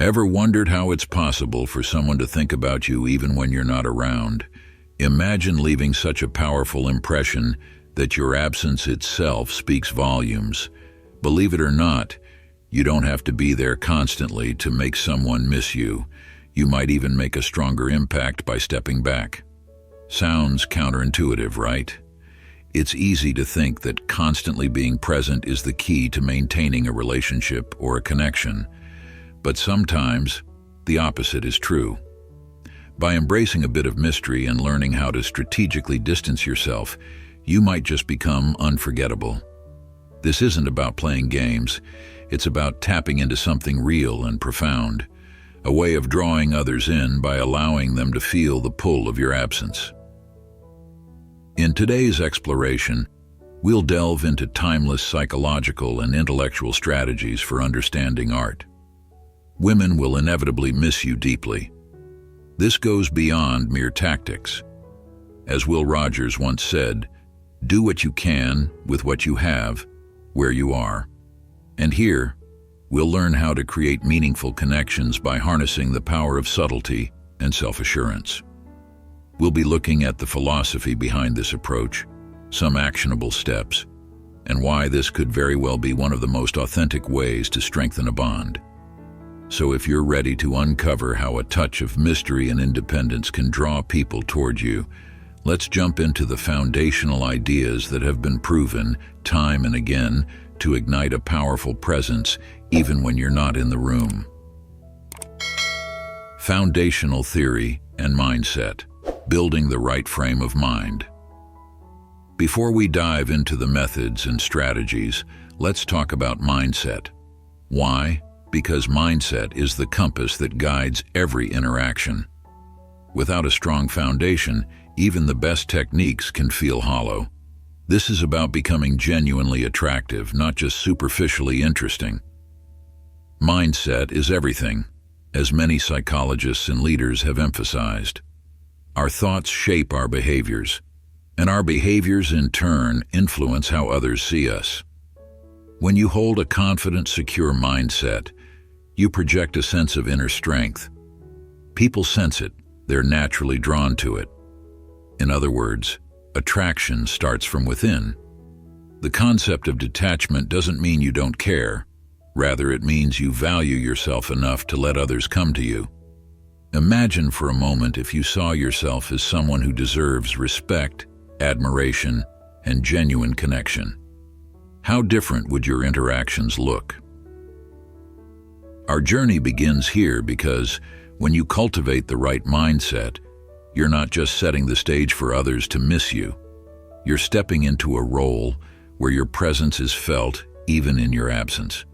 Ever wondered how it's possible for someone to think about you even when you're not around? Imagine leaving such a powerful impression that your absence itself speaks volumes. Believe it or not, you don't have to be there constantly to make someone miss you. You might even make a stronger impact by stepping back. Sounds counterintuitive, right? It's easy to think that constantly being present is the key to maintaining a relationship or a connection. But sometimes, the opposite is true. By embracing a bit of mystery and learning how to strategically distance yourself, you might just become unforgettable. This isn't about playing games. It's about tapping into something real and profound, a way of drawing others in by allowing them to feel the pull of your absence. In today's exploration, we'll delve into timeless psychological and intellectual strategies for understanding art. Women will inevitably miss you deeply. This goes beyond mere tactics. As Will Rogers once said, "Do what you can with what you have, where you are." And here, we'll learn how to create meaningful connections by harnessing the power of subtlety and self-assurance. We'll be looking at the philosophy behind this approach, some actionable steps, and why this could very well be one of the most authentic ways to strengthen a bond. So if you're ready to uncover how a touch of mystery and independence can draw people toward you, let's jump into the foundational ideas that have been proven time and again to ignite a powerful presence even when you're not in the room. Foundational theory and mindset, building the right frame of mind. Before we dive into the methods and strategies, let's talk about mindset. Why? Because mindset is the compass that guides every interaction. Without a strong foundation, even the best techniques can feel hollow. This is about becoming genuinely attractive, not just superficially interesting. Mindset is everything, as many psychologists and leaders have emphasized. Our thoughts shape our behaviors, and our behaviors in turn influence how others see us. When you hold a confident, secure mindset, you project a sense of inner strength. People sense it, they're naturally drawn to it. In other words, attraction starts from within. The concept of detachment doesn't mean you don't care. Rather, it means you value yourself enough to let others come to you. Imagine for a moment if you saw yourself as someone who deserves respect, admiration, and genuine connection. How different would your interactions look? Our journey begins here because when you cultivate the right mindset, you're not just setting the stage for others to miss you. You're stepping into a role where your presence is felt even in your absence.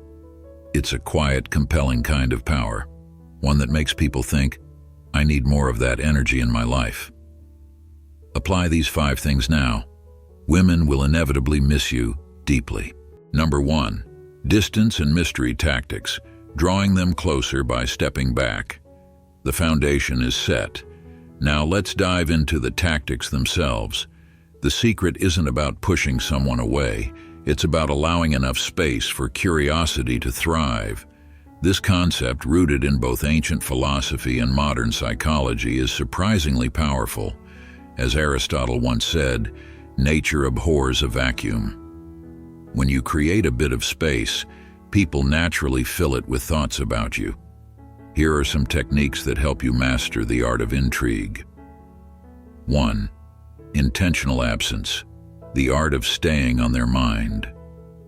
It's a quiet, compelling kind of power, one that makes people think, "I need more of that energy in my life." Apply these 5 things now. Women will inevitably miss you deeply. Number 1, distance and mystery tactics, drawing them closer by stepping back. The foundation is set. Now let's dive into the tactics themselves. The secret isn't about pushing someone away. It's about allowing enough space for curiosity to thrive. This concept, rooted in both ancient philosophy and modern psychology, is surprisingly powerful. As Aristotle once said, "Nature abhors a vacuum." When you create a bit of space, people naturally fill it with thoughts about you. Here are some techniques that help you master the art of intrigue. 1. Intentional absence, the art of staying on their mind.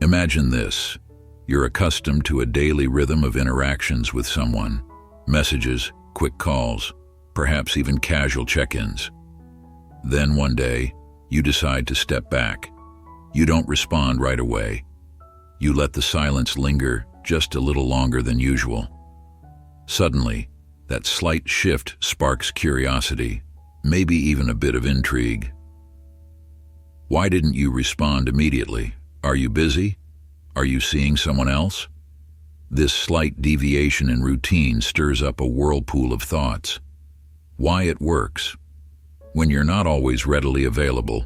Imagine this. You're accustomed to a daily rhythm of interactions with someone. Messages, quick calls, perhaps even casual check-ins. Then one day, you decide to step back. You don't respond right away. You let the silence linger just a little longer than usual. Suddenly, that slight shift sparks curiosity, maybe even a bit of intrigue. Why didn't you respond immediately? Are you busy? Are you seeing someone else? This slight deviation in routine stirs up a whirlpool of thoughts. Why it works? When you're not always readily available,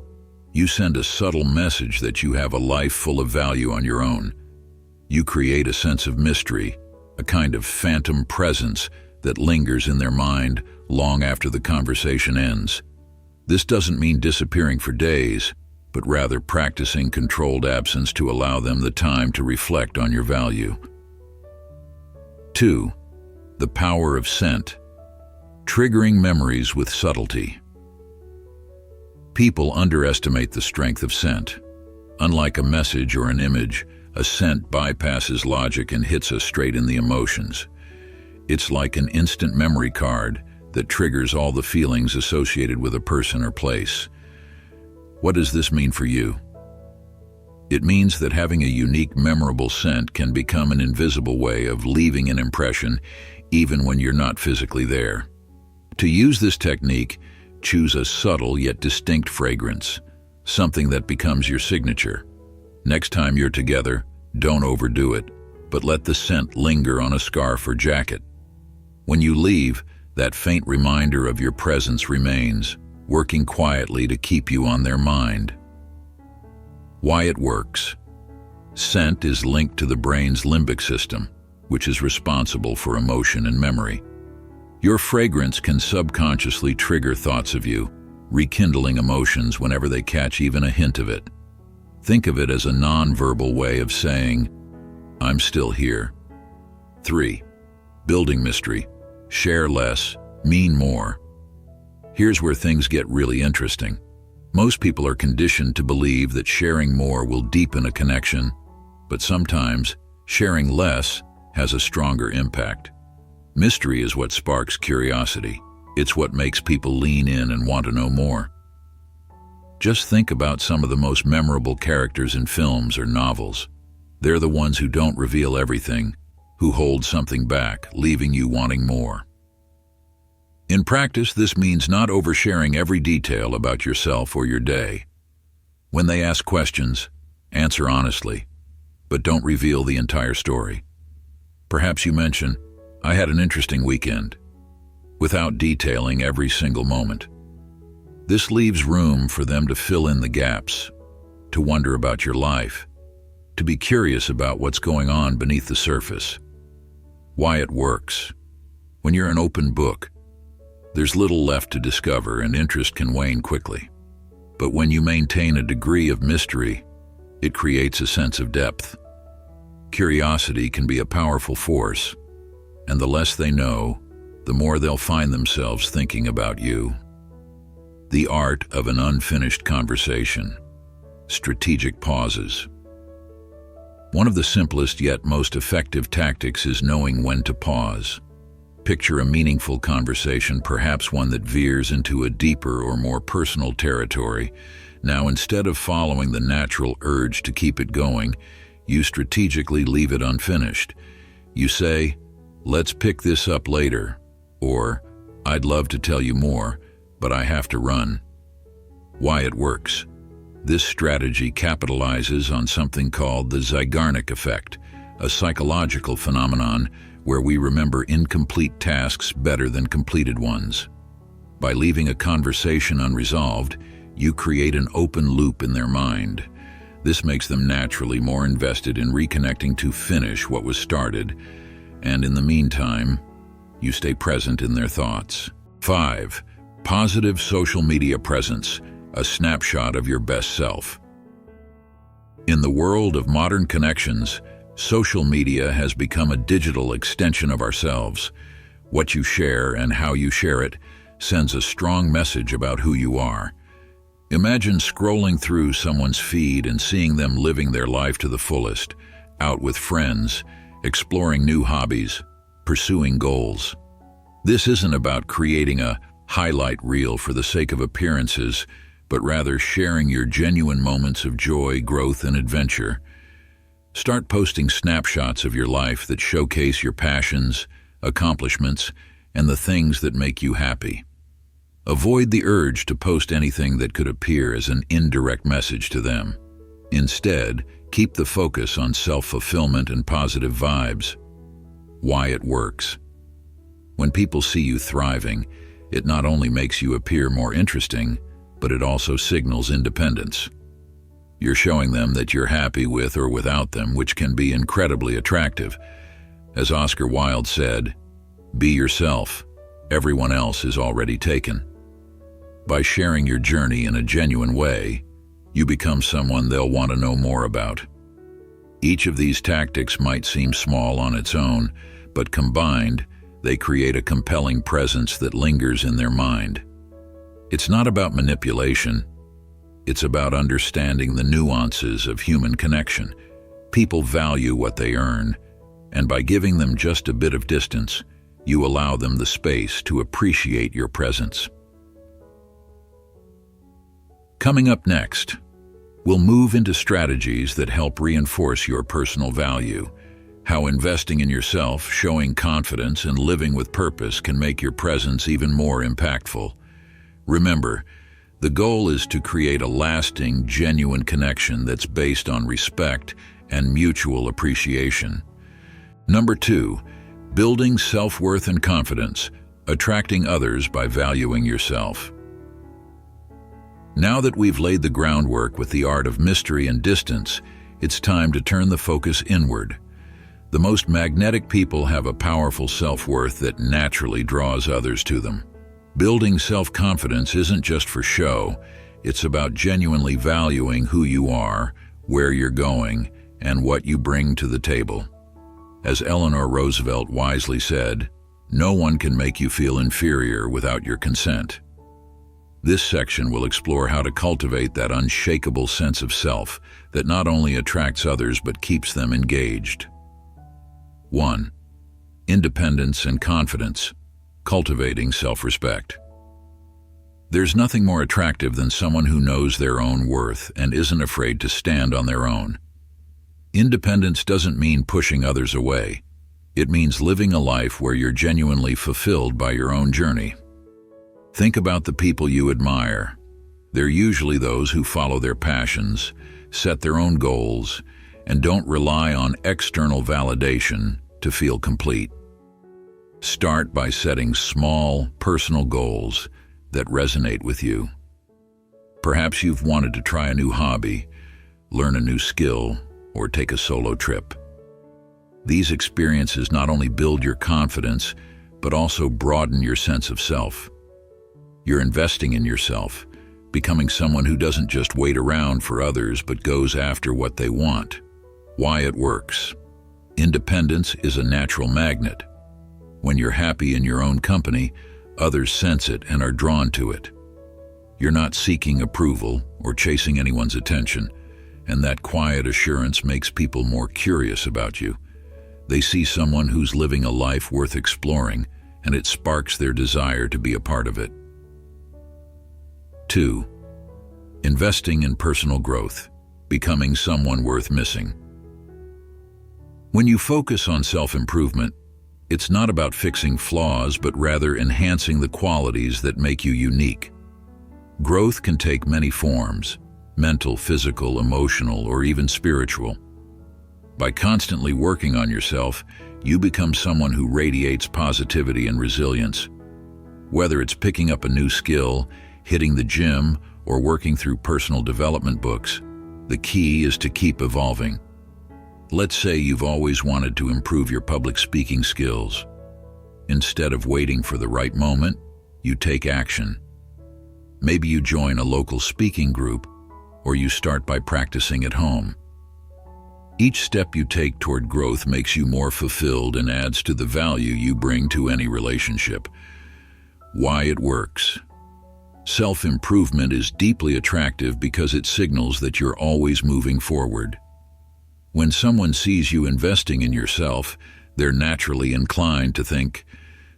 you send a subtle message that you have a life full of value on your own. You create a sense of mystery, a kind of phantom presence that lingers in their mind long after the conversation ends. This doesn't mean disappearing for days, but rather practicing controlled absence to allow them the time to reflect on your value. 2. The power of scent. Triggering memories with subtlety. People underestimate the strength of scent. Unlike a message or an image, a scent bypasses logic and hits us straight in the emotions. It's like an instant memory card that triggers all the feelings associated with a person or place. What does this mean for you? It means that having a unique, memorable scent can become an invisible way of leaving an impression even when you're not physically there. To use this technique, choose a subtle yet distinct fragrance, something that becomes your signature. Next time you're together, don't overdo it, but let the scent linger on a scarf or jacket. When you leave, that faint reminder of your presence remains, working quietly to keep you on their mind. Why it works. Scent is linked to the brain's limbic system, which is responsible for emotion and memory. Your fragrance can subconsciously trigger thoughts of you, rekindling emotions whenever they catch even a hint of it. Think of it as a non-verbal way of saying, "I'm still here." 3. Building mystery. Share less, mean more. Here's where things get really interesting. Most people are conditioned to believe that sharing more will deepen a connection, but sometimes sharing less has a stronger impact. Mystery is what sparks curiosity. It's what makes people lean in and want to know more. Just think about some of the most memorable characters in films or novels. They're the ones who don't reveal everything, who hold something back, leaving you wanting more. In practice, this means not oversharing every detail about yourself or your day. When they ask questions, answer honestly, but don't reveal the entire story. Perhaps you mention, "I had an interesting weekend," without detailing every single moment. This leaves room for them to fill in the gaps, to wonder about your life, to be curious about what's going on beneath the surface. Why it works. When you're an open book, there's little left to discover and interest can wane quickly. But when you maintain a degree of mystery, it creates a sense of depth. Curiosity can be a powerful force, and the less they know, the more they'll find themselves thinking about you. The art of an unfinished conversation. Strategic pauses. One of the simplest yet most effective tactics is knowing when to pause. Picture a meaningful conversation, perhaps one that veers into a deeper or more personal territory. Now, instead of following the natural urge to keep it going, you strategically leave it unfinished. You say, "Let's pick this up later," or "I'd love to tell you more, but I have to run." Why it works. This strategy capitalizes on something called the Zeigarnik effect, a psychological phenomenon where we remember incomplete tasks better than completed ones. By leaving a conversation unresolved, you create an open loop in their mind. This makes them naturally more invested in reconnecting to finish what was started, and in the meantime, you stay present in their thoughts. 5. Positive social media presence, a snapshot of your best self. In the world of modern connections, social media has become a digital extension of ourselves. What you share and how you share it sends a strong message about who you are. Imagine scrolling through someone's feed and seeing them living their life to the fullest, out with friends, exploring new hobbies, pursuing goals. This isn't about creating a highlight reel for the sake of appearances, but rather sharing your genuine moments of joy, growth, and adventure. Start posting snapshots of your life that showcase your passions, accomplishments, and the things that make you happy. Avoid the urge to post anything that could appear as an indirect message to them. Instead, keep the focus on self-fulfillment and positive vibes. Why it works. When people see you thriving, it not only makes you appear more interesting, but it also signals independence. You're showing them that you're happy with or without them, which can be incredibly attractive. As Oscar Wilde said, "Be yourself. Everyone else is already taken." By sharing your journey in a genuine way, you become someone they'll want to know more about. Each of these tactics might seem small on its own, but combined, they create a compelling presence that lingers in their mind. It's not about manipulation. It's about understanding the nuances of human connection. People value what they earn, and by giving them just a bit of distance, you allow them the space to appreciate your presence. Coming up next, we'll move into strategies that help reinforce your personal value, how investing in yourself, showing confidence, and living with purpose can make your presence even more impactful. Remember, the goal is to create a lasting, genuine connection that's based on respect and mutual appreciation. Number 2, building self-worth and confidence, attracting others by valuing yourself. Now that we've laid the groundwork with the art of mystery and distance, it's time to turn the focus inward. The most magnetic people have a powerful self-worth that naturally draws others to them. Building self-confidence isn't just for show, it's about genuinely valuing who you are, where you're going, and what you bring to the table. As Eleanor Roosevelt wisely said, "No one can make you feel inferior without your consent." This section will explore how to cultivate that unshakable sense of self that not only attracts others but keeps them engaged. 1. Independence and confidence, cultivating self-respect. There's nothing more attractive than someone who knows their own worth and isn't afraid to stand on their own. Independence doesn't mean pushing others away. It means living a life where you're genuinely fulfilled by your own journey. Think about the people you admire. They're usually those who follow their passions, set their own goals, and don't rely on external validation to feel complete. Start by setting small, personal goals that resonate with you. Perhaps you've wanted to try a new hobby, learn a new skill, or take a solo trip. These experiences not only build your confidence, but also broaden your sense of self. You're investing in yourself, becoming someone who doesn't just wait around for others but goes after what they want. Why it works. Independence is a natural magnet. When you're happy in your own company, others sense it and are drawn to it. You're not seeking approval or chasing anyone's attention, and that quiet assurance makes people more curious about you. They see someone who's living a life worth exploring, and it sparks their desire to be a part of it. 2. Investing in personal growth, becoming someone worth missing. When you focus on self-improvement, it's not about fixing flaws, but rather enhancing the qualities that make you unique. Growth can take many forms: mental, physical, emotional, or even spiritual. By constantly working on yourself, you become someone who radiates positivity and resilience. Whether it's picking up a new skill, hitting the gym, or working through personal development books, the key is to keep evolving. Let's say you've always wanted to improve your public speaking skills. Instead of waiting for the right moment, you take action. Maybe you join a local speaking group, or you start by practicing at home. Each step you take toward growth makes you more fulfilled and adds to the value you bring to any relationship. Why it works. Self-improvement is deeply attractive because it signals that you're always moving forward. When someone sees you investing in yourself, they're naturally inclined to think,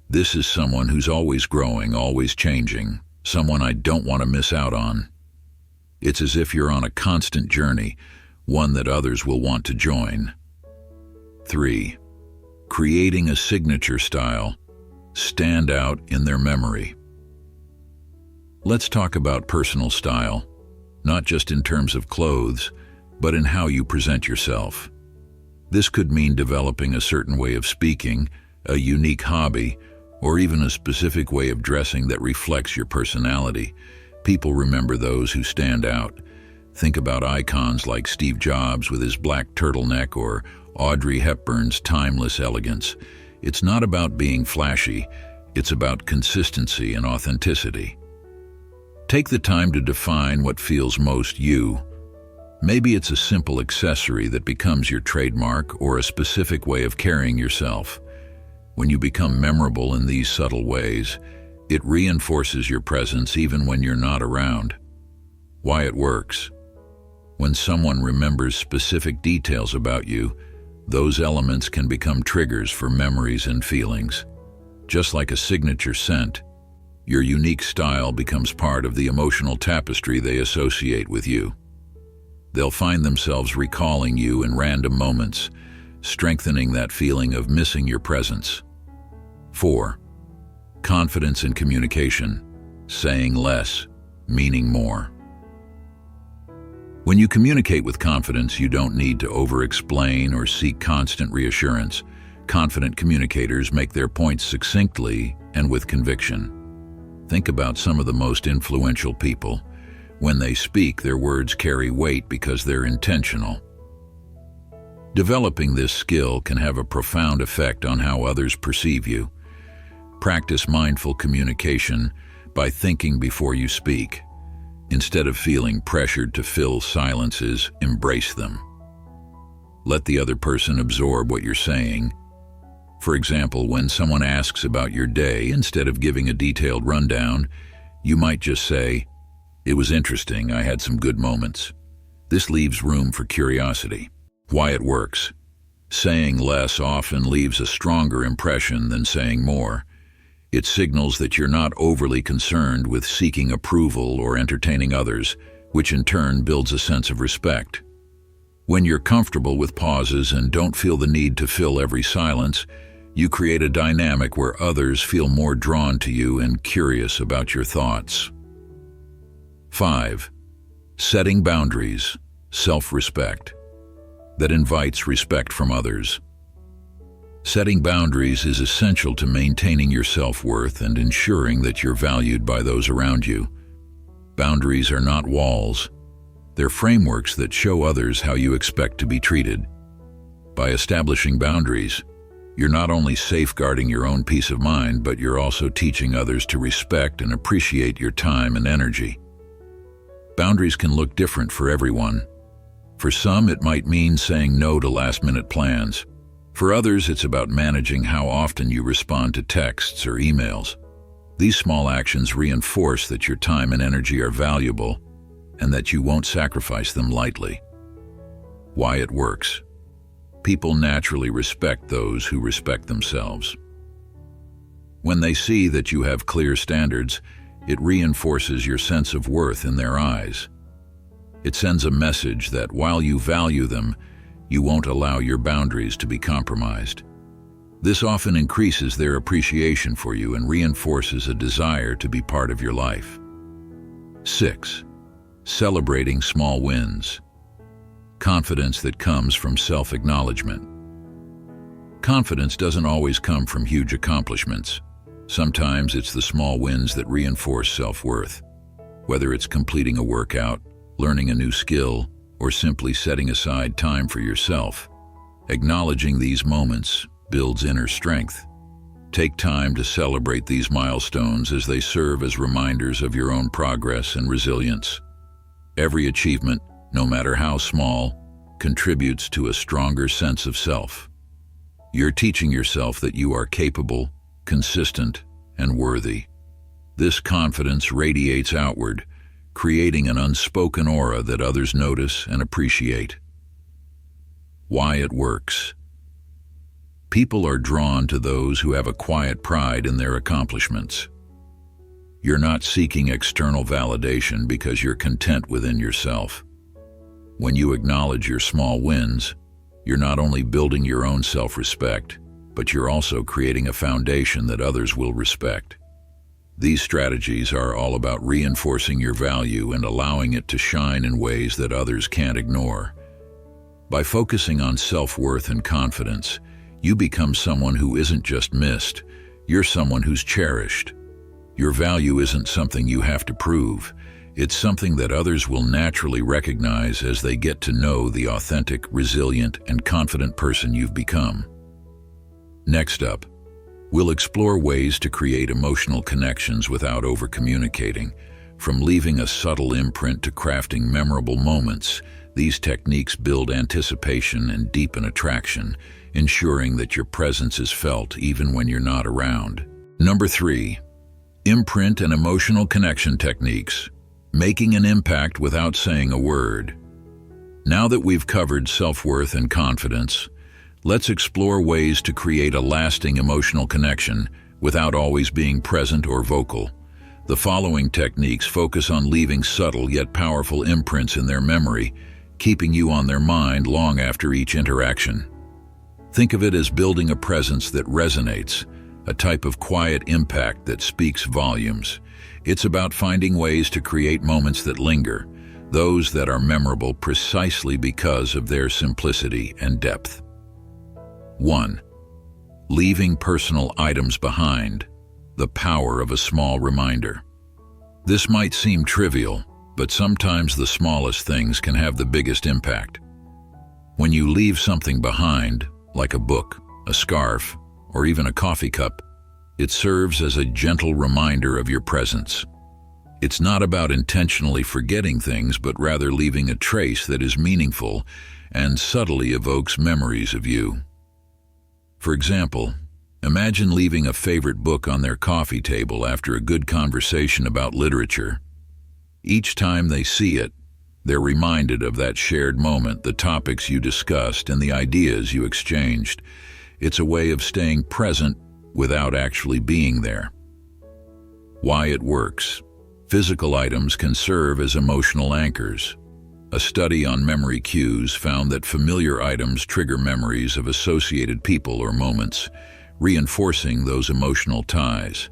"This is someone who's always growing, always changing, someone I don't want to miss out on." It's as if you're on a constant journey, one that others will want to join. 3. Creating a signature style, stand out in their memory. Let's talk about personal style, not just in terms of clothes, but in how you present yourself. This could mean developing a certain way of speaking, a unique hobby, or even a specific way of dressing that reflects your personality. People remember those who stand out. Think about icons like Steve Jobs with his black turtleneck or Audrey Hepburn's timeless elegance. It's not about being flashy, it's about consistency and authenticity. Take the time to define what feels most you. Maybe it's a simple accessory that becomes your trademark or a specific way of carrying yourself. When you become memorable in these subtle ways, it reinforces your presence even when you're not around. Why it works. When someone remembers specific details about you, those elements can become triggers for memories and feelings. Just like a signature scent, your unique style becomes part of the emotional tapestry they associate with you. They'll find themselves recalling you in random moments, strengthening that feeling of missing your presence. 4. Confidence in communication, saying less, meaning more. When you communicate with confidence, you don't need to over-explain or seek constant reassurance. Confident communicators make their points succinctly and with conviction. Think about some of the most influential people. When they speak, their words carry weight because they're intentional. Developing this skill can have a profound effect on how others perceive you. Practice mindful communication by thinking before you speak. Instead of feeling pressured to fill silences, embrace them. Let the other person absorb what you're saying. For example, when someone asks about your day, instead of giving a detailed rundown, you might just say, "It was interesting, I had some good moments." This leaves room for curiosity. Why it works. Saying less often leaves a stronger impression than saying more. It signals that you're not overly concerned with seeking approval or entertaining others, which in turn builds a sense of respect. When you're comfortable with pauses and don't feel the need to fill every silence, you create a dynamic where others feel more drawn to you and curious about your thoughts. 5. Setting boundaries, self-respect, that invites respect from others. Setting boundaries is essential to maintaining your self-worth and ensuring that you're valued by those around you. Boundaries are not walls. They're frameworks that show others how you expect to be treated. By establishing boundaries, you're not only safeguarding your own peace of mind, but you're also teaching others to respect and appreciate your time and energy. Boundaries can look different for everyone. For some, it might mean saying no to last-minute plans. For others, it's about managing how often you respond to texts or emails. These small actions reinforce that your time and energy are valuable and that you won't sacrifice them lightly. Why it works. People naturally respect those who respect themselves. When they see that you have clear standards, it reinforces your sense of worth in their eyes. It sends a message that while you value them, you won't allow your boundaries to be compromised. This often increases their appreciation for you and reinforces a desire to be part of your life. 6. Celebrating small wins. Confidence that comes from self-acknowledgement. Confidence doesn't always come from huge accomplishments. Sometimes it's the small wins that reinforce self-worth. Whether it's completing a workout, learning a new skill, or simply setting aside time for yourself, acknowledging these moments builds inner strength. Take time to celebrate these milestones as they serve as reminders of your own progress and resilience. Every achievement, no matter how small, contributes to a stronger sense of self. You're teaching yourself that you are capable, consistent, and worthy. This confidence radiates outward, creating an unspoken aura that others notice and appreciate. Why it works. People are drawn to those who have a quiet pride in their accomplishments. You're not seeking external validation because you're content within yourself. When you acknowledge your small wins, you're not only building your own self-respect, but you're also creating a foundation that others will respect. These strategies are all about reinforcing your value and allowing it to shine in ways that others can't ignore. By focusing on self-worth and confidence, you become someone who isn't just missed, you're someone who's cherished. Your value isn't something you have to prove, It's something that others will naturally recognize as they get to know the authentic, resilient, and confident person you've become. Next up, we'll explore ways to create emotional connections without over-communicating. From leaving a subtle imprint to crafting memorable moments, these techniques build anticipation and deepen attraction, ensuring that your presence is felt even when you're not around. Number 3. Imprint and emotional connection techniques. Making an impact without saying a word. Now that we've covered self-worth and confidence, let's explore ways to create a lasting emotional connection without always being present or vocal. The following techniques focus on leaving subtle yet powerful imprints in their memory, keeping you on their mind long after each interaction. Think of it as building a presence that resonates, a type of quiet impact that speaks volumes. It's about finding ways to create moments that linger, those that are memorable precisely because of their simplicity and depth. 1. Leaving personal items behind. The power of a small reminder. This might seem trivial, but sometimes the smallest things can have the biggest impact. When you leave something behind, like a book, a scarf, or even a coffee cup, it serves as a gentle reminder of your presence. It's not about intentionally forgetting things, but rather leaving a trace that is meaningful and subtly evokes memories of you. For example, imagine leaving a favorite book on their coffee table after a good conversation about literature. Each time they see it, they're reminded of that shared moment, the topics you discussed, and the ideas you exchanged. It's a way of staying present without actually being there. Why it works. Physical items can serve as emotional anchors. A study on memory cues found that familiar items trigger memories of associated people or moments, reinforcing those emotional ties.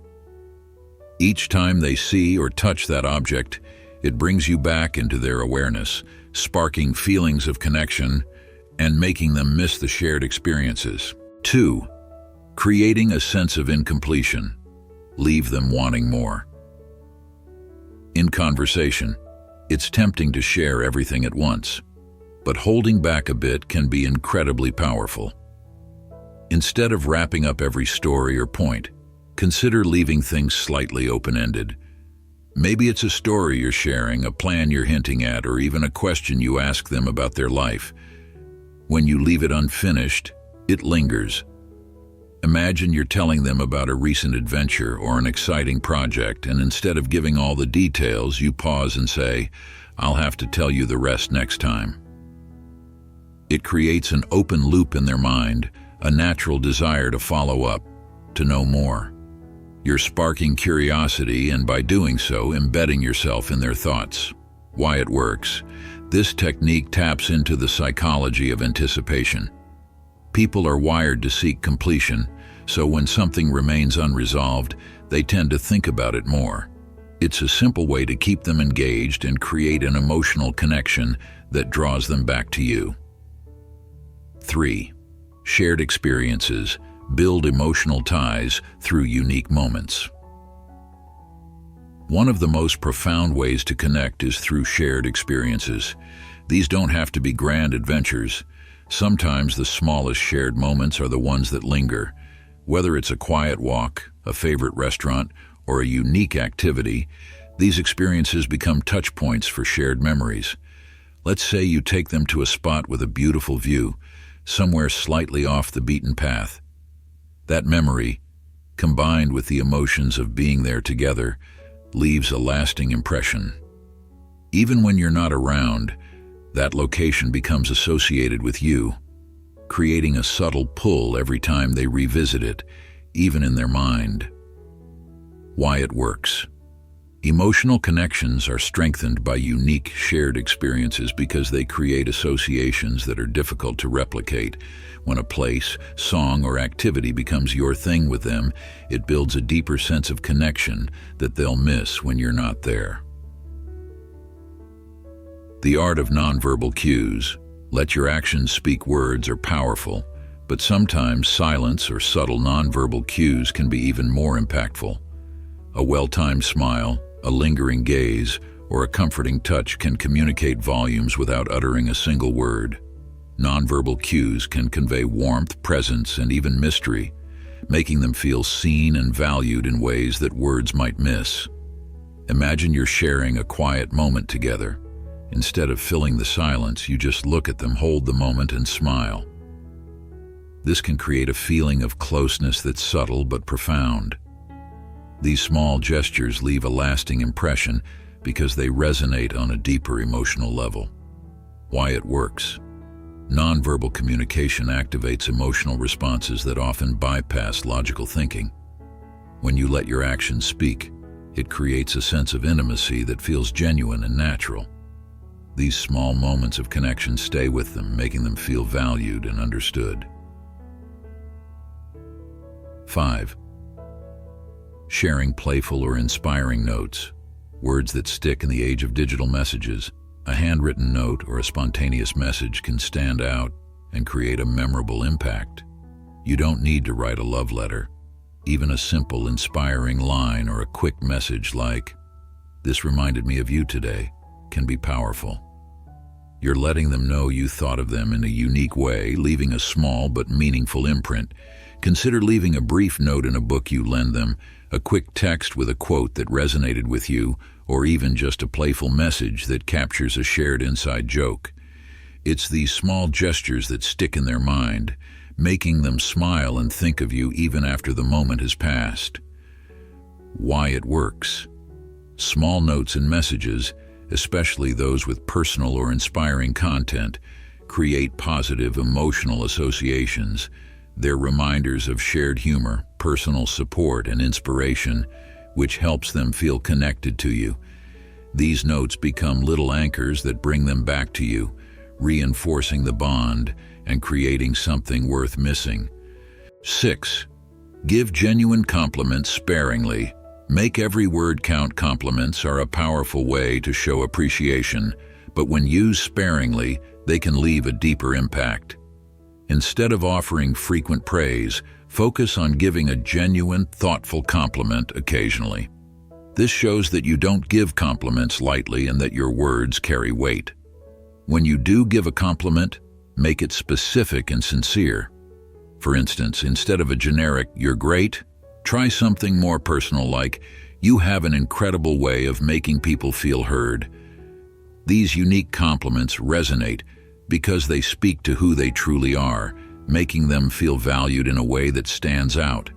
Each time they see or touch that object, it brings you back into their awareness, sparking feelings of connection and making them miss the shared experiences. 2. Creating a sense of incompletion. Leave them wanting more. In conversation, it's tempting to share everything at once, but holding back a bit can be incredibly powerful. Instead of wrapping up every story or point, consider leaving things slightly open-ended. Maybe it's a story you're sharing, a plan you're hinting at, or even a question you ask them about their life. When you leave it unfinished, it lingers. Imagine you're telling them about a recent adventure or an exciting project, and instead of giving all the details, you pause and say, "I'll have to tell you the rest next time." It creates an open loop in their mind, a natural desire to follow up, to know more. You're sparking curiosity and by doing so, embedding yourself in their thoughts. Why it works. This technique taps into the psychology of anticipation. People are wired to seek completion, so when something remains unresolved, they tend to think about it more. It's a simple way to keep them engaged and create an emotional connection that draws them back to you. 3. Shared experiences. Build emotional ties through unique moments. One of the most profound ways to connect is through shared experiences. These don't have to be grand adventures. Sometimes the smallest shared moments are the ones that linger. Whether it's a quiet walk, a favorite restaurant, or a unique activity, these experiences become touch points for shared memories. Let's say you take them to a spot with a beautiful view, somewhere slightly off the beaten path. That memory, combined with the emotions of being there together, leaves a lasting impression. Even when you're not around, that location becomes associated with you, creating a subtle pull every time they revisit it, even in their mind. Why it works. Emotional connections are strengthened by unique shared experiences because they create associations that are difficult to replicate. When a place, song, or activity becomes your thing with them, it builds a deeper sense of connection that they'll miss when you're not there. The art of nonverbal cues. Let your actions speak words are powerful, but sometimes silence or subtle nonverbal cues can be even more impactful. A well-timed smile, a lingering gaze, or a comforting touch can communicate volumes without uttering a single word. Nonverbal cues can convey warmth, presence, and even mystery, making them feel seen and valued in ways that words might miss. Imagine you're sharing a quiet moment together. Instead of filling the silence, you just look at them, hold the moment, and smile. This can create a feeling of closeness that's subtle but profound. These small gestures leave a lasting impression because they resonate on a deeper emotional level. Why it works. Nonverbal communication activates emotional responses that often bypass logical thinking. When you let your actions speak, it creates a sense of intimacy that feels genuine and natural. These small moments of connection stay with them, making them feel valued and understood. 5. Sharing playful or inspiring notes. Words that stick in the age of digital messages. A handwritten note or a spontaneous message can stand out and create a memorable impact. You don't need to write a love letter. Even a simple, inspiring line or a quick message like, "This reminded me of you today," can be powerful. You're letting them know you thought of them in a unique way, leaving a small but meaningful imprint. Consider leaving a brief note in a book you lend them, a quick text with a quote that resonated with you, or even just a playful message that captures a shared inside joke. It's these small gestures that stick in their mind, making them smile and think of you even after the moment has passed. Why it works. Small notes and messages, especially those with personal or inspiring content, create positive emotional associations. They're reminders of shared humor, personal support, and inspiration, which helps them feel connected to you. These notes become little anchors that bring them back to you, reinforcing the bond and creating something worth missing. 6. Give genuine compliments sparingly. Make every word count. Compliments are a powerful way to show appreciation, but when used sparingly, they can leave a deeper impact. Instead of offering frequent praise, focus on giving a genuine, thoughtful compliment occasionally. This shows that you don't give compliments lightly and that your words carry weight. When you do give a compliment, make it specific and sincere. For instance, instead of a generic, "You're great," try something more personal like, "You have an incredible way of making people feel heard." These unique compliments resonate because they speak to who they truly are, making them feel valued in a way that stands out.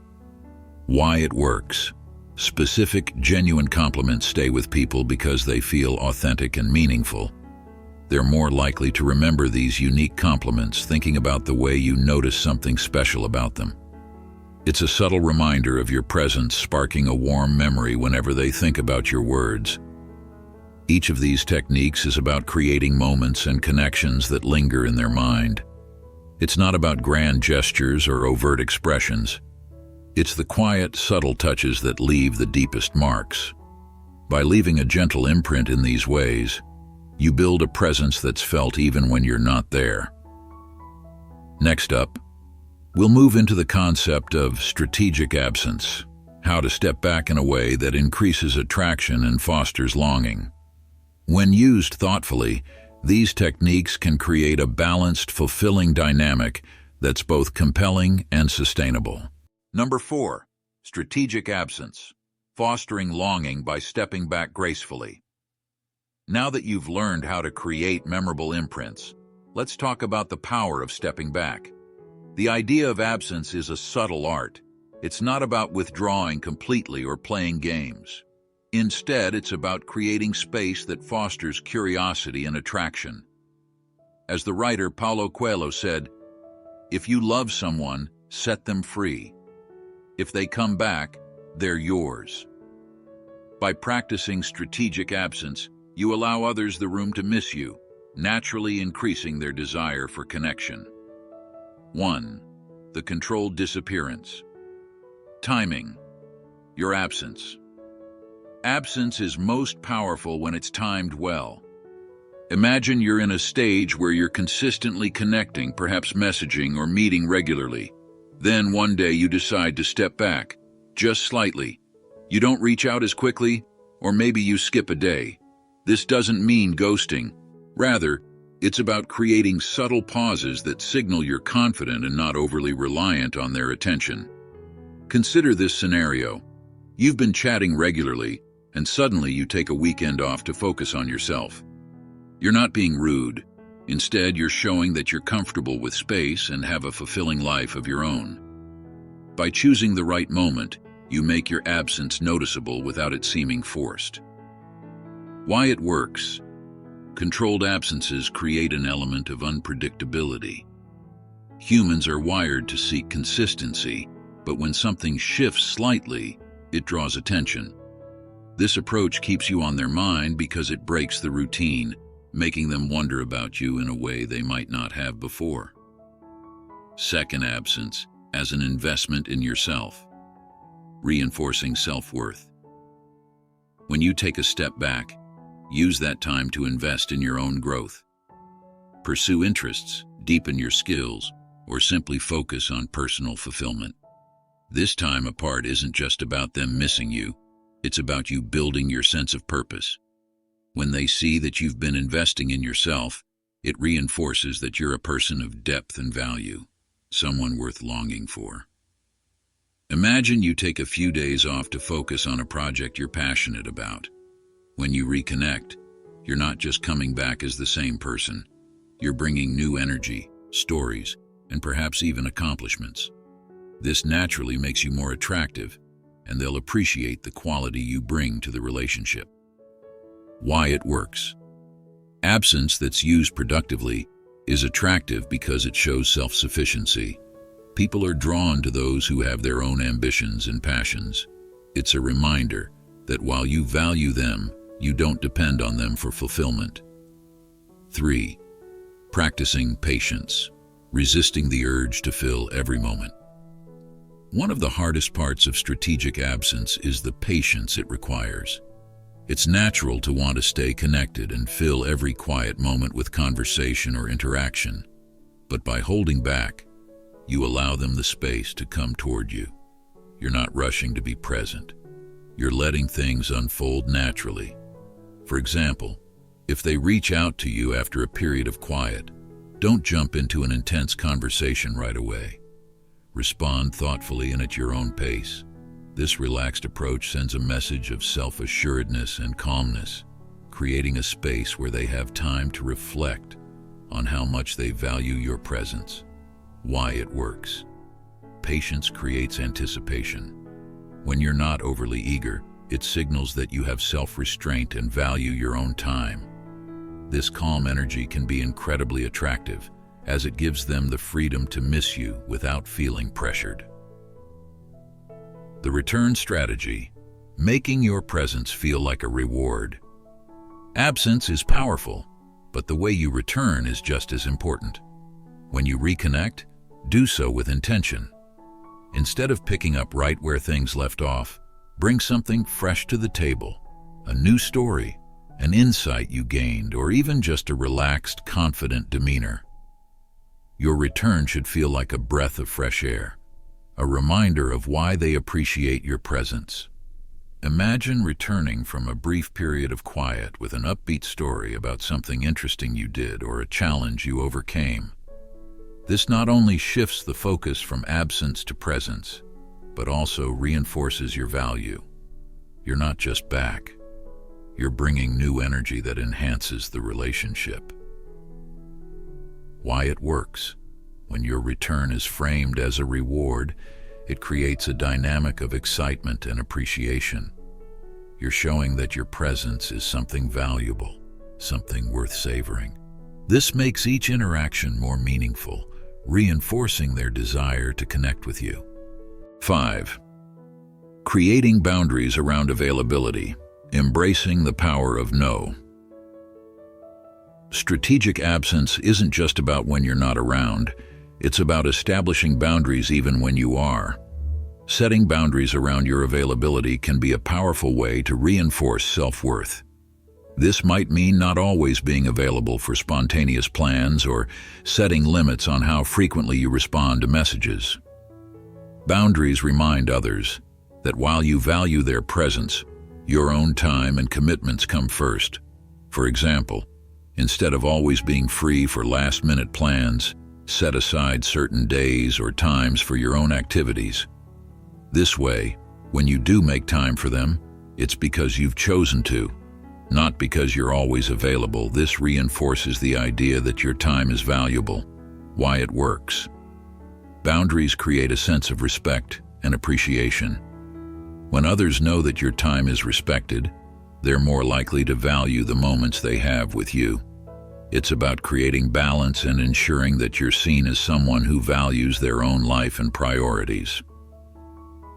Why it works. Specific, genuine compliments stay with people because they feel authentic and meaningful. They're more likely to remember these unique compliments, thinking about the way you notice something special about them. It's a subtle reminder of your presence, sparking a warm memory whenever they think about your words. Each of these techniques is about creating moments and connections that linger in their mind. It's not about grand gestures or overt expressions. It's the quiet, subtle touches that leave the deepest marks. By leaving a gentle imprint in these ways, you build a presence that's felt even when you're not there. Next up, we'll move into the concept of strategic absence, how to step back in a way that increases attraction and fosters longing. When used thoughtfully, these techniques can create a balanced, fulfilling dynamic that's both compelling and sustainable. Number 4, strategic absence, fostering longing by stepping back gracefully. Now that you've learned how to create memorable imprints, let's talk about the power of stepping back. The idea of absence is a subtle art. It's not about withdrawing completely or playing games. Instead, it's about creating space that fosters curiosity and attraction. As the writer Paulo Coelho said, "If you love someone, set them free. If they come back, they're yours." By practicing strategic absence, you allow others the room to miss you, naturally increasing their desire for connection. 1. The controlled disappearance. Timing. Your absence. Absence is most powerful when it's timed well. Imagine you're in a stage where you're consistently connecting, perhaps messaging or meeting regularly. Then one day you decide to step back, just slightly. You don't reach out as quickly, or maybe you skip a day. This doesn't mean ghosting. Rather, it's about creating subtle pauses that signal you're confident and not overly reliant on their attention. Consider this scenario. You've been chatting regularly, and suddenly you take a weekend off to focus on yourself. You're not being rude. Instead, you're showing that you're comfortable with space and have a fulfilling life of your own. By choosing the right moment, you make your absence noticeable without it seeming forced. Why it works. Controlled absences create an element of unpredictability. Humans are wired to seek consistency, but when something shifts slightly, it draws attention. This approach keeps you on their mind because it breaks the routine, making them wonder about you in a way they might not have before. Second absence, as an investment in yourself. Reinforcing self-worth. When you take a step back, use that time to invest in your own growth. Pursue interests, deepen your skills, or simply focus on personal fulfillment. This time apart isn't just about them missing you, it's about you building your sense of purpose. When they see that you've been investing in yourself, it reinforces that you're a person of depth and value, someone worth longing for. Imagine you take a few days off to focus on a project you're passionate about. When you reconnect, you're not just coming back as the same person. You're bringing new energy, stories, and perhaps even accomplishments. This naturally makes you more attractive, and they'll appreciate the quality you bring to the relationship. Why it works. Absence that's used productively is attractive because it shows self-sufficiency. People are drawn to those who have their own ambitions and passions. It's a reminder that while you value them, you don't depend on them for fulfillment. 3. Practicing patience, resisting the urge to fill every moment. One of the hardest parts of strategic absence is the patience it requires. It's natural to want to stay connected and fill every quiet moment with conversation or interaction. But by holding back, you allow them the space to come toward you. You're not rushing to be present. You're letting things unfold naturally. For example, if they reach out to you after a period of quiet, don't jump into an intense conversation right away. Respond thoughtfully and at your own pace. This relaxed approach sends a message of self-assuredness and calmness, creating a space where they have time to reflect on how much they value your presence. Why it works. Patience creates anticipation. When you're not overly eager, it signals that you have self-restraint and value your own time. This calm energy can be incredibly attractive, as it gives them the freedom to miss you without feeling pressured. The return strategy, making your presence feel like a reward. Absence is powerful, but the way you return is just as important. When you reconnect, do so with intention. Instead of picking up right where things left off, bring something fresh to the table, a new story, an insight you gained, or even just a relaxed, confident demeanor. Your return should feel like a breath of fresh air, a reminder of why they appreciate your presence. Imagine returning from a brief period of quiet with an upbeat story about something interesting you did or a challenge you overcame. This not only shifts the focus from absence to presence, but also reinforces your value. You're not just back. You're bringing new energy that enhances the relationship. Why it works. When your return is framed as a reward, it creates a dynamic of excitement and appreciation. You're showing that your presence is something valuable, something worth savoring. This makes each interaction more meaningful, reinforcing their desire to connect with you. 5. Creating boundaries around availability, embracing the power of no. Strategic absence isn't just about when you're not around, it's about establishing boundaries even when you are. Setting boundaries around your availability can be a powerful way to reinforce self-worth. This might mean not always being available for spontaneous plans or setting limits on how frequently you respond to messages. Boundaries remind others that while you value their presence, your own time and commitments come first. For example, instead of always being free for last-minute plans, set aside certain days or times for your own activities. This way, when you do make time for them, it's because you've chosen to, not because you're always available. This reinforces the idea that your time is valuable. Why it works. Boundaries create a sense of respect and appreciation. When others know that your time is respected, they're more likely to value the moments they have with you. It's about creating balance and ensuring that you're seen as someone who values their own life and priorities.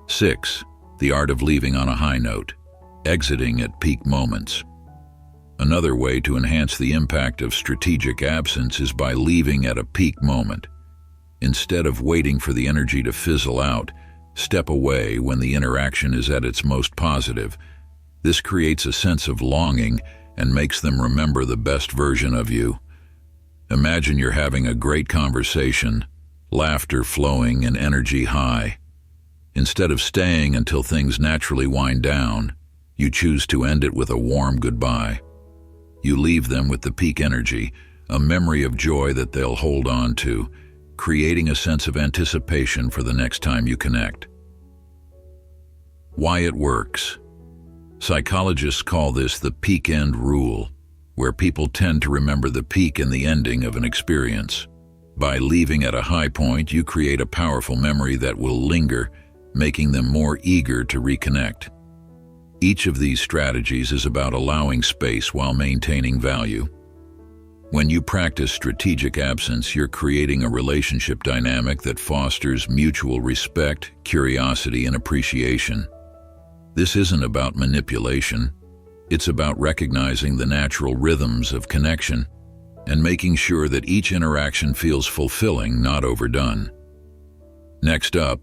6. The art of leaving on a high note. Exiting at peak moments. Another way to enhance the impact of strategic absence is by leaving at a peak moment. Instead of waiting for the energy to fizzle out, step away when the interaction is at its most positive. This creates a sense of longing and makes them remember the best version of you. Imagine you're having a great conversation, laughter flowing and energy high. Instead of staying until things naturally wind down, you choose to end it with a warm goodbye. You leave them with the peak energy, a memory of joy that they'll hold on to, creating a sense of anticipation for the next time you connect. Why it works. Psychologists call this the peak end rule, where people tend to remember the peak and the ending of an experience. By leaving at a high point, you create a powerful memory that will linger, making them more eager to reconnect. Each of these strategies is about allowing space while maintaining value. When you practice strategic absence, you're creating a relationship dynamic that fosters mutual respect, curiosity, and appreciation. This isn't about manipulation. It's about recognizing the natural rhythms of connection and making sure that each interaction feels fulfilling, not overdone. Next up,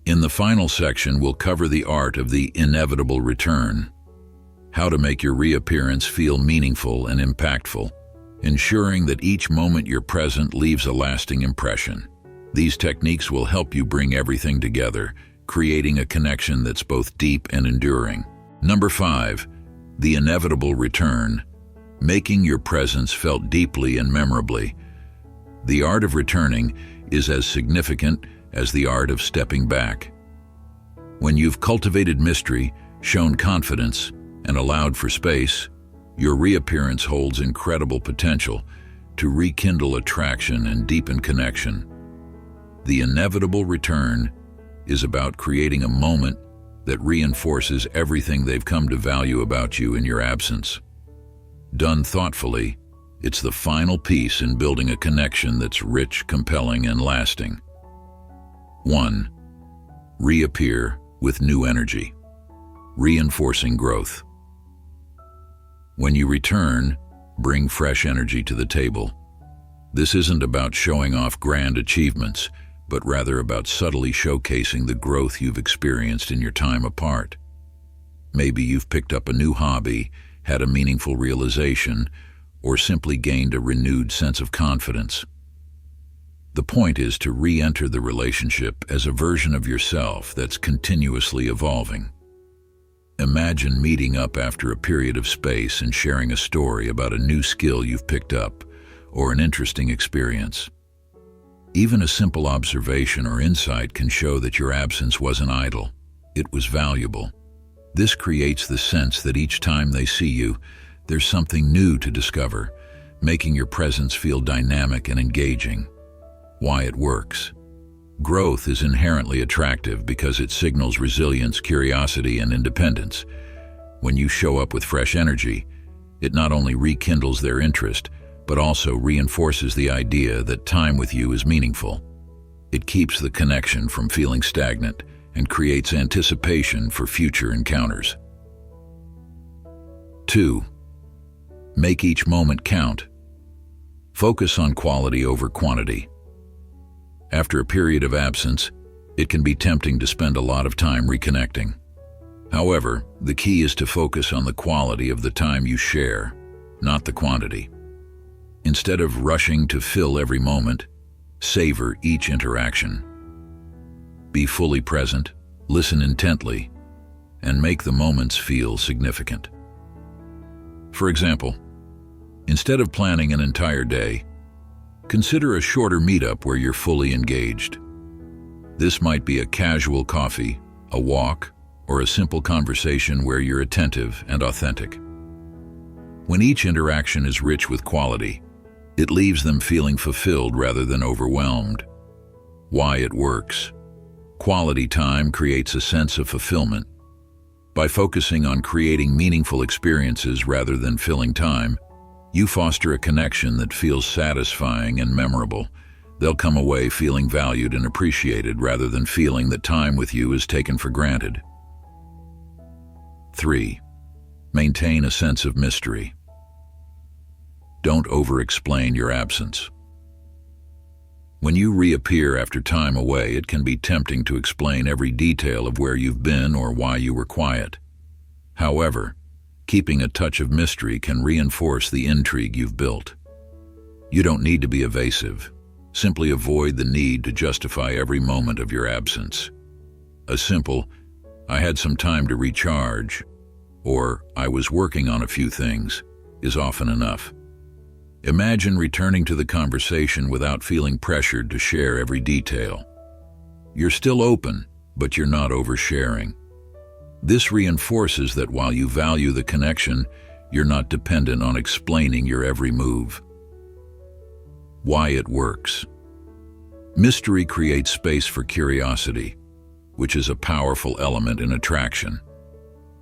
in the final section, we'll cover the art of the inevitable return. How to make your reappearance feel meaningful and impactful, ensuring that each moment you're present leaves a lasting impression. These techniques will help you bring everything together, creating a connection that's both deep and enduring. Number 5, the inevitable return, making your presence felt deeply and memorably. The art of returning is as significant as the art of stepping back. When you've cultivated mystery, shown confidence, and allowed for space, your reappearance holds incredible potential to rekindle attraction and deepen connection. The inevitable return is about creating a moment that reinforces everything they've come to value about you in your absence. Done thoughtfully, it's the final piece in building a connection that's rich, compelling, and lasting. 1. Reappear with new energy, reinforcing growth. When you return, bring fresh energy to the table. This isn't about showing off grand achievements, but rather about subtly showcasing the growth you've experienced in your time apart. Maybe you've picked up a new hobby, had a meaningful realization, or simply gained a renewed sense of confidence. The point is to re-enter the relationship as a version of yourself that's continuously evolving. Imagine meeting up after a period of space and sharing a story about a new skill you've picked up or an interesting experience. Even a simple observation or insight can show that your absence wasn't idle. It was valuable. This creates the sense that each time they see you, there's something new to discover, making your presence feel dynamic and engaging. Why it works. Growth is inherently attractive because it signals resilience, curiosity, and independence. When you show up with fresh energy, it not only rekindles their interest, but also reinforces the idea that time with you is meaningful. It keeps the connection from feeling stagnant and creates anticipation for future encounters. 2. Make each moment count. Focus on quality over quantity. After a period of absence, it can be tempting to spend a lot of time reconnecting. However, the key is to focus on the quality of the time you share, not the quantity. Instead of rushing to fill every moment, savor each interaction. Be fully present, listen intently, and make the moments feel significant. For example, Instead of planning an entire day, consider a shorter meetup where you're fully engaged. This might be a casual coffee, a walk, or a simple conversation where you're attentive and authentic. When each interaction is rich with quality, it leaves them feeling fulfilled rather than overwhelmed. Why it works. Quality time creates a sense of fulfillment. By focusing on creating meaningful experiences rather than filling time, you foster a connection that feels satisfying and memorable. They'll come away feeling valued and appreciated rather than feeling that time with you is taken for granted. 3. Maintain a sense of mystery. Don't over-explain your absence. When you reappear after time away, it can be tempting to explain every detail of where you've been or why you were quiet. However, keeping a touch of mystery can reinforce the intrigue you've built. You don't need to be evasive. Simply avoid the need to justify every moment of your absence. A simple, "I had some time to recharge," or "I was working on a few things," is often enough. Imagine returning to the conversation without feeling pressured to share every detail. You're still open, but you're not oversharing. This reinforces that while you value the connection, you're not dependent on explaining your every move. Why it works. Mystery creates space for curiosity, which is a powerful element in attraction.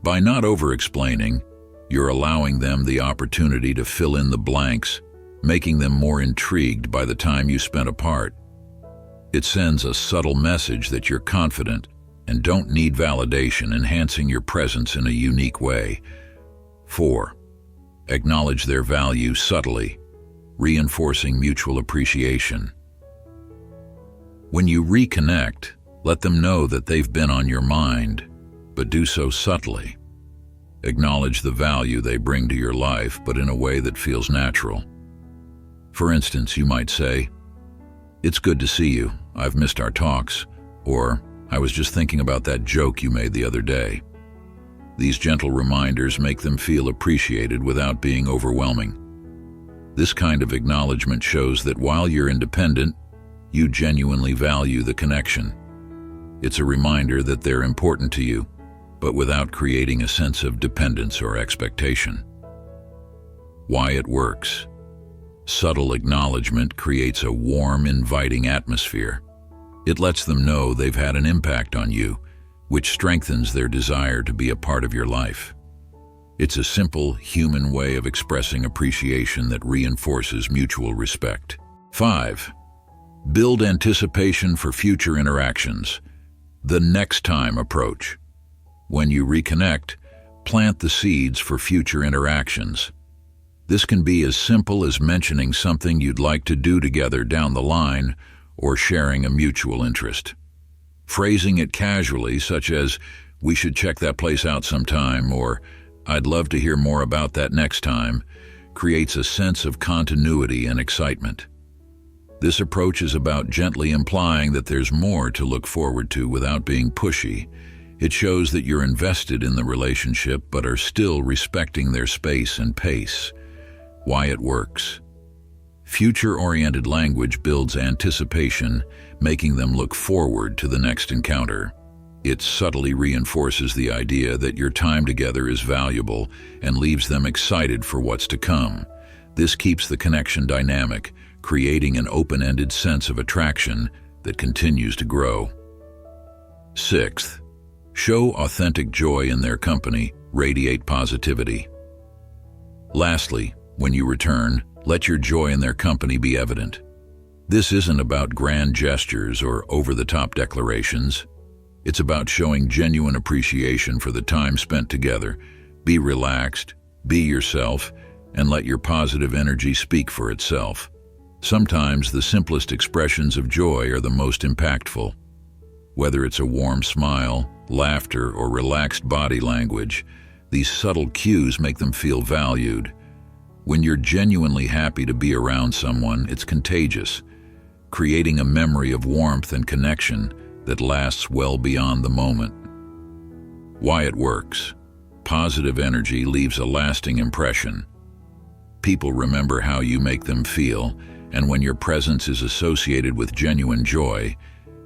By not over-explaining, you're allowing them the opportunity to fill in the blanks, making them more intrigued by the time you spent apart. It sends a subtle message that you're confident and don't need validation, enhancing your presence in a unique way. 4. Acknowledge their value subtly, reinforcing mutual appreciation. When you reconnect, let them know that they've been on your mind, but do so subtly. Acknowledge the value they bring to your life, but in a way that feels natural. For instance, you might say, "It's good to see you. I've missed our talks," or "I was just thinking about that joke you made the other day." These gentle reminders make them feel appreciated without being overwhelming. This kind of acknowledgement shows that while you're independent, you genuinely value the connection. It's a reminder that they're important to you, but without creating a sense of dependence or expectation. Why it works. Subtle acknowledgement creates a warm, inviting atmosphere. It lets them know they've had an impact on you, which strengthens their desire to be a part of your life. It's a simple, human way of expressing appreciation that reinforces mutual respect. 5. Build anticipation for future interactions. The next time approach. When you reconnect, plant the seeds for future interactions. This can be as simple as mentioning something you'd like to do together down the line or sharing a mutual interest. Phrasing it casually, such as, "We should check that place out sometime," or "I'd love to hear more about that next time," creates a sense of continuity and excitement. This approach is about gently implying that there's more to look forward to without being pushy. It shows that you're invested in the relationship but are still respecting their space and pace. Why it works. Future-oriented language builds anticipation, making them look forward to the next encounter. It subtly reinforces the idea that your time together is valuable and leaves them excited for what's to come. This keeps the connection dynamic, creating an open-ended sense of attraction that continues to grow. 6. Show authentic joy in their company, radiate positivity. Lastly, when you return, let your joy in their company be evident. This isn't about grand gestures or over-the-top declarations. It's about showing genuine appreciation for the time spent together. Be relaxed, be yourself, and let your positive energy speak for itself. Sometimes the simplest expressions of joy are the most impactful. Whether it's a warm smile, laughter, or relaxed body language, these subtle cues make them feel valued. When you're genuinely happy to be around someone, it's contagious, creating a memory of warmth and connection that lasts well beyond the moment. Why it works. Positive energy leaves a lasting impression. People remember how you make them feel, and when your presence is associated with genuine joy,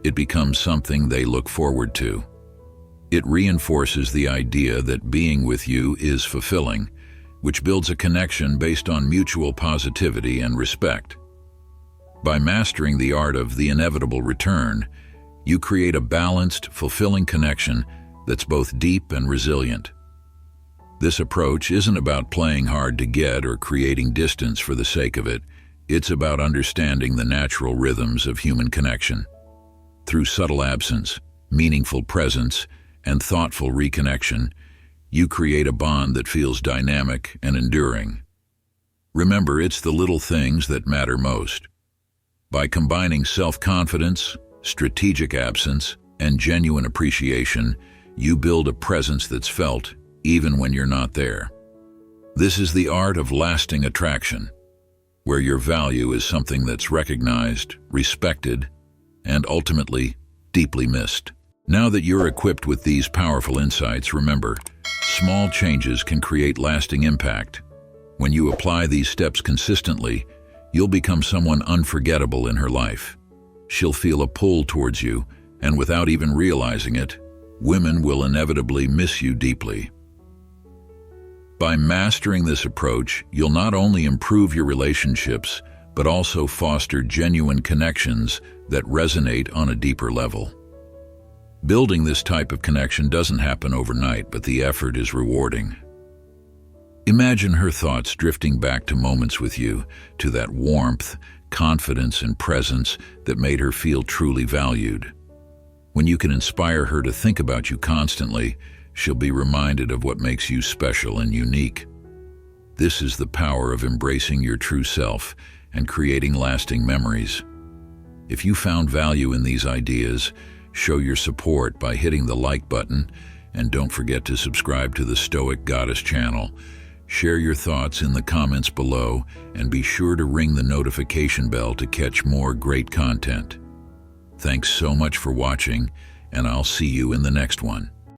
it becomes something they look forward to. It reinforces the idea that being with you is fulfilling, which builds a connection based on mutual positivity and respect. By mastering the art of the inevitable return, you create a balanced, fulfilling connection that's both deep and resilient. This approach isn't about playing hard to get or creating distance for the sake of it. It's about understanding the natural rhythms of human connection. Through subtle absence, meaningful presence, and thoughtful reconnection, you create a bond that feels dynamic and enduring. Remember, it's the little things that matter most. By combining self-confidence, strategic absence, and genuine appreciation, you build a presence that's felt even when you're not there. This is the art of lasting attraction, where your value is something that's recognized, respected, and ultimately deeply missed. Now that you're equipped with these powerful insights, remember, small changes can create lasting impact. When you apply these steps consistently, you'll become someone unforgettable in her life. She'll feel a pull towards you, and without even realizing it, women will inevitably miss you deeply. By mastering this approach, you'll not only improve your relationships, but also foster genuine connections that resonate on a deeper level. Building this type of connection doesn't happen overnight, but the effort is rewarding. Imagine her thoughts drifting back to moments with you, to that warmth, confidence, and presence that made her feel truly valued. When you can inspire her to think about you constantly, she'll be reminded of what makes you special and unique. This is the power of embracing your true self and creating lasting memories. If you found value in these ideas, show your support by hitting the like button, and don't forget to subscribe to the Stoic Goddess channel. Share your thoughts in the comments below, and be sure to ring the notification bell to catch more great content. Thanks so much for watching, and I'll see you in the next one.